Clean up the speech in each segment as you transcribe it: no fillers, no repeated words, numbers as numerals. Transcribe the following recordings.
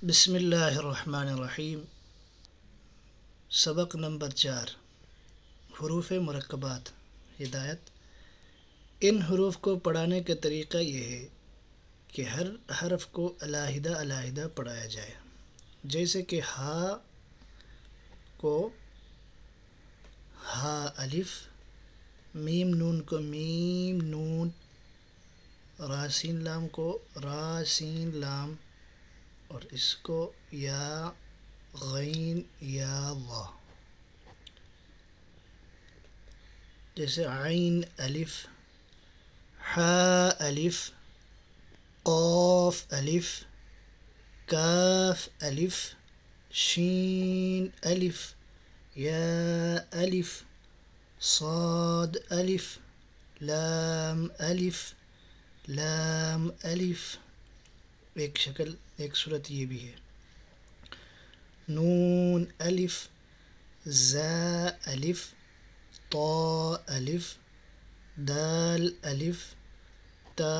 बिस्मिल्लाहिर्रहमानिर्रहीम। सबक नंबर 4, हुरूफ़ मुरक्कबात। हिदायत। इन हरूफ को पढ़ाने का तरीक़ा ये है कि हर हरफ को अलहदा अलहदा पढ़ाया जाए। जैसे कि हा को हा अलिफ, मीम नून को मीम नून, रासीन लाम को रासीन लाम, और इसको या गैन या वा। जैसे आइन अलिफ, हा अलिफ, क़ाफ अलिफ, काफ अलिफ, शीन अलिफ, या अलिफ, साद अलिफ, लाम अलिफ, लाम अलिफ। एक शक्ल, एक सूरत ये भी है। नून अलिफ, ज़ा अलिफ, ता अलिफ, दाल अलिफ, ता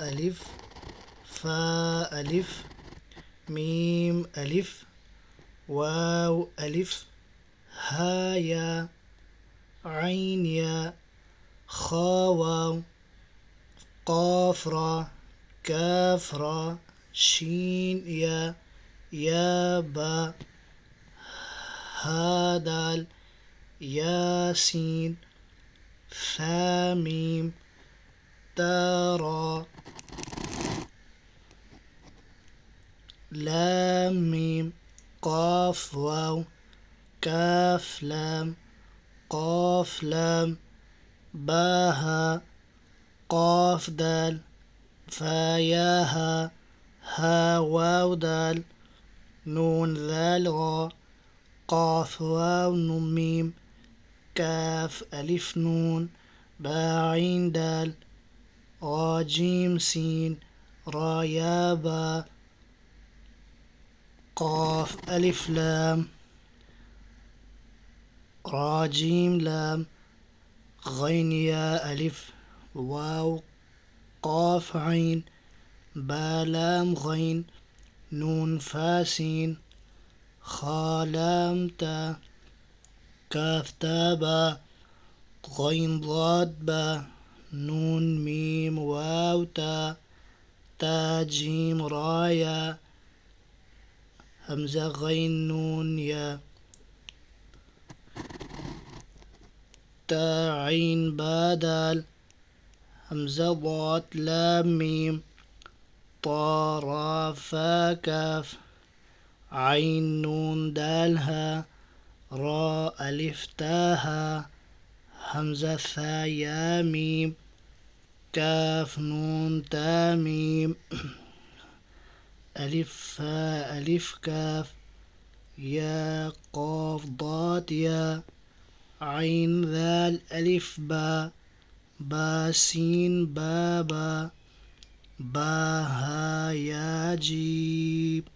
अलिफ, फ़ा अलिफ, मीम अलिफ, वाव अलिफ, हा या, आइन या, खा वाव, क़ाफ रा, काफ रा, शीन या बा, हा दाल, यासीन, फ़ा मीम, ता रा, लाम मीम, क़ाफ वाव, काफ लाम, क़ाफ लाम, बा हा, क़ाफ दाल, फ़ा या हा वाव दाल, नून दाल रा, क़ाफ वाव नून मीम, काफ अलिफ नून, बा आइन दाल, रा जीम सीन, रा या बा, क़ाफ अलिफ लाम, रा जीम लाम, गैन या अलिफ, वाव क़ाफ आइन, बा लाम गैन, नून फ़ा सीन, खा लाम ता, काफ ता बा, गैन ज़ाद बा, नून मीम वाव ता जीम रा या, हमज़ा गैन नून या, ता आइन बा दाल, हमज़ा ज़ाद लाम मीम, ता रा फ़ा काफ, आइन नून दाल हा, रा अलिफ ता हा, हमज़ा सा या मीम, काफ नून ता मीम, अलिफ फ़ा अलिफ काफ, या क़ाफ ضاد या, आइन ज़ाल अलिफ बा, बा सीन बा बा, बा हा या जीम।